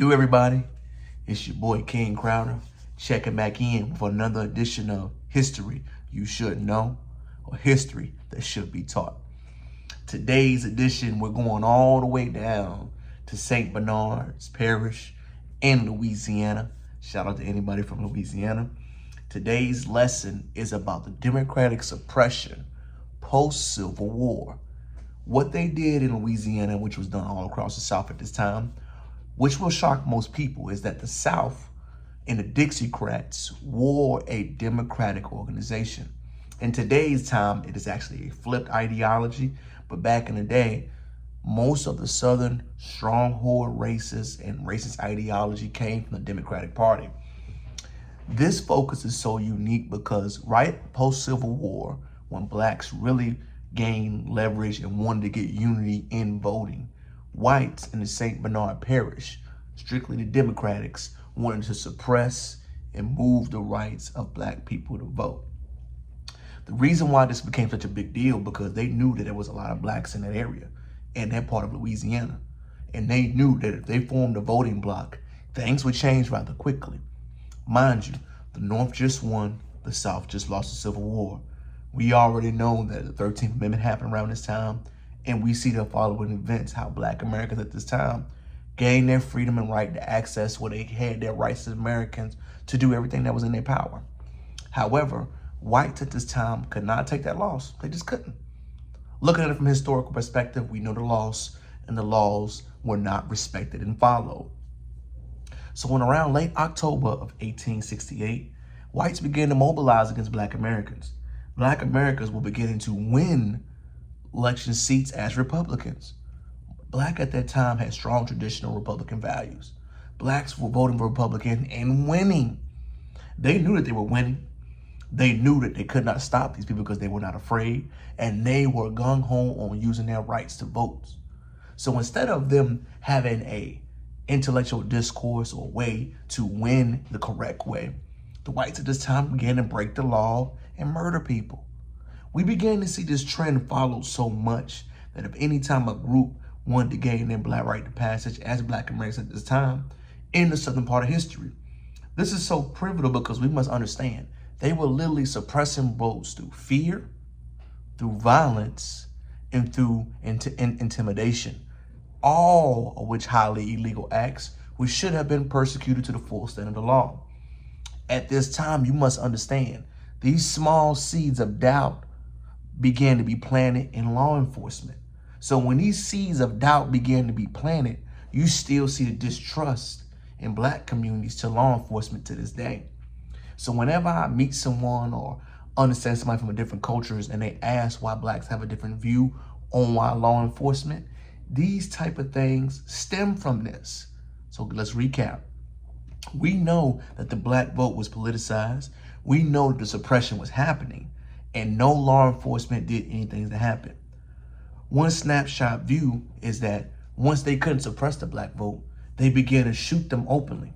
do, everybody? It's your boy King Crowder, checking back in for another edition of History You Should Know, or History That Should Be Taught. Today's edition, we're going all the way down to St. Bernard's Parish in Louisiana. Shout out to anybody from Louisiana. Today's lesson is about the Democratic suppression post-Civil War. What they did in Louisiana, which was done all across the South at this time, which will shock most people, is that the South and the Dixiecrats were a Democratic organization. In today's time, it is actually a flipped ideology, but back in the day, most of the Southern stronghold racist and racist ideology came from the Democratic Party. This focus is so unique because right post-Civil War, when blacks really gained leverage and wanted to get unity in voting, whites in the St. Bernard Parish, strictly the Democrats, wanted to suppress and move the rights of black people to vote. The reason why this became such a big deal because they knew that there was a lot of blacks in that area, in that part of Louisiana. And they knew that if they formed a voting bloc, things would change rather quickly. Mind you, the North just won, the South just lost the Civil War. We already know that the 13th Amendment happened around this time, and we see the following events, how black Americans at this time gained their freedom and right to access where they had their rights as Americans to do everything that was in their power. However, whites at this time could not take that loss. They just couldn't. Looking at it from a historical perspective, we know the loss and the laws were not respected and followed. So in around late October of 1868, whites began to mobilize against black Americans. Black Americans were beginning to win election seats as Republicans. Black at that time had strong traditional Republican values. Blacks were voting for Republican and winning. They knew that they were winning. They knew that they could not stop these people because they were not afraid, and they were gung-ho on using their rights to vote. So instead of them having a intellectual discourse or way to win the correct way, the whites at this time began to break the law and murder people. We began to see this trend follow so much that if any time a group wanted to gain their black right to passage as black Americans at this time in the southern part of history, this is so pivotal because we must understand they were literally suppressing votes through fear, through violence, and through intimidation, all of which highly illegal acts which should have been persecuted to the full extent of the law. At this time, you must understand these small seeds of doubt began to be planted in law enforcement. So when these seeds of doubt began to be planted, you still see the distrust in black communities to law enforcement to this day. So whenever I meet someone or understand somebody from a different cultures and they ask why blacks have a different view on why law enforcement, these type of things stem from this. So let's recap. We know that the black vote was politicized. We know that the suppression was happening and no law enforcement did anything to happen. One snapshot view is that once they couldn't suppress the black vote, they began to shoot them openly.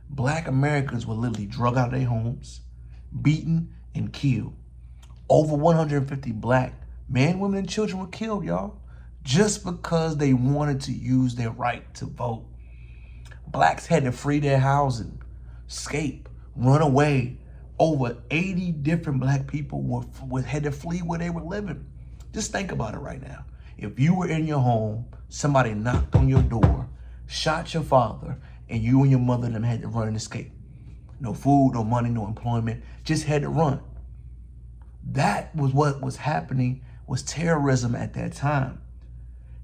Black Americans were literally drug out of their homes, beaten, and killed. Over 150 black men, women, and children were killed, y'all, just because they wanted to use their right to vote. Blacks had to flee their housing, escape, run away. Over 80 different black people had to flee where they were living. Just think about it right now. If you were in your home, somebody knocked on your door, shot your father, and you and your mother and them had to run and escape. No food, no money, no employment, just had to run. That was what was happening, was terrorism at that time.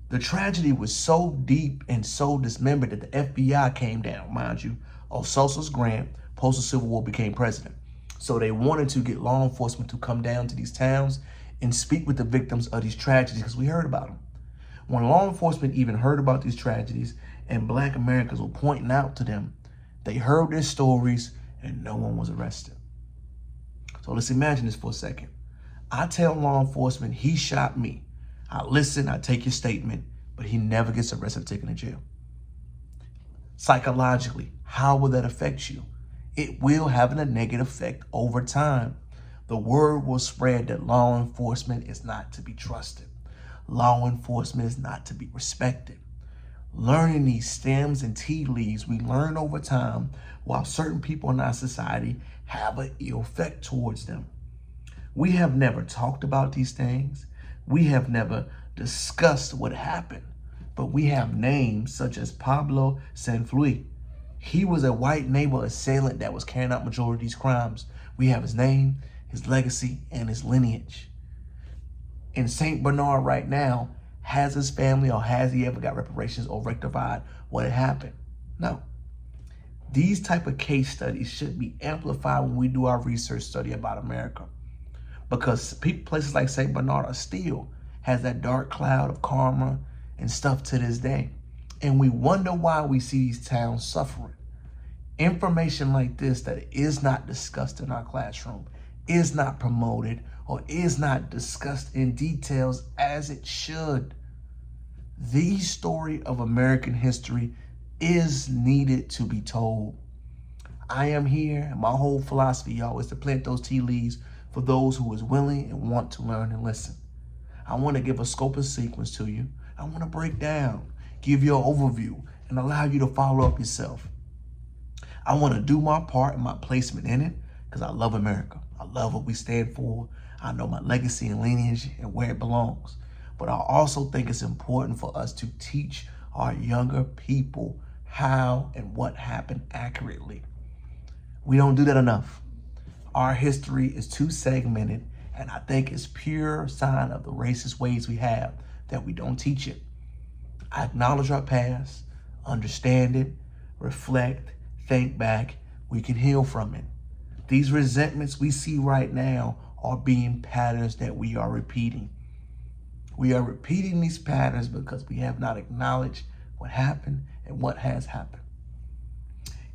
The tragedy was so deep and so dismembered that the FBI came down, mind you. Ossosa's Grant, post-Civil War, became president. So they wanted to get law enforcement to come down to these towns and speak with the victims of these tragedies because we heard about them. When law enforcement even heard about these tragedies and black Americans were pointing out to them, they heard their stories and no one was arrested. So let's imagine this for a second. I tell law enforcement he shot me. I listen, I take your statement, but he never gets arrested or taken to jail. Psychologically, how will that affect you? It will have a negative effect over time. The word will spread that law enforcement is not to be trusted. Law enforcement is not to be respected. Learning these stems and tea leaves, we learn over time while certain people in our society have an ill effect towards them. We have never talked about these things. We have never discussed what happened, but we have names such as Pablo Sanflui. He was a white naval assailant that was carrying out majority of these crimes. We have his name, his legacy, and his lineage. In St. Bernard right now, has his family or has he ever got reparations or rectified what had happened? No. These type of case studies should be amplified when we do our research study about America, because places like St. Bernard are still has that dark cloud of karma and stuff to this day. And we wonder why we see these towns suffering. Information like this that is not discussed in our classroom, is not promoted, or is not discussed in details as it should. The story of American history is needed to be told. I am here, and my whole philosophy, y'all, is to plant those tea leaves for those who is willing and want to learn and listen. I want to give a scope and sequence to you. I want to break down, give you an overview, and allow you to follow up yourself. I want to do my part and my placement in it because I love America. I love what we stand for. I know my legacy and lineage and where it belongs. But I also think it's important for us to teach our younger people how and what happened accurately. We don't do that enough. Our history is too segmented, and I think it's pure sign of the racist ways we have that we don't teach it. I acknowledge our past, understand it, reflect, think back, we can heal from it. These resentments we see right now are being patterns that we are repeating. We are repeating these patterns because we have not acknowledged what happened and what has happened.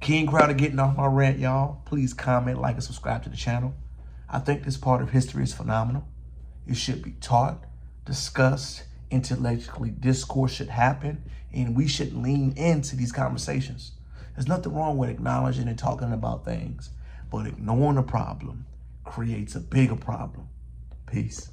King Crowder getting off my rant, y'all. Please comment, like, and subscribe to the channel. I think this part of history is phenomenal. It should be taught, discussed, intellectually discourse should happen, and we should lean into these conversations. There's nothing wrong with acknowledging and talking about things, but ignoring a problem creates a bigger problem. Peace.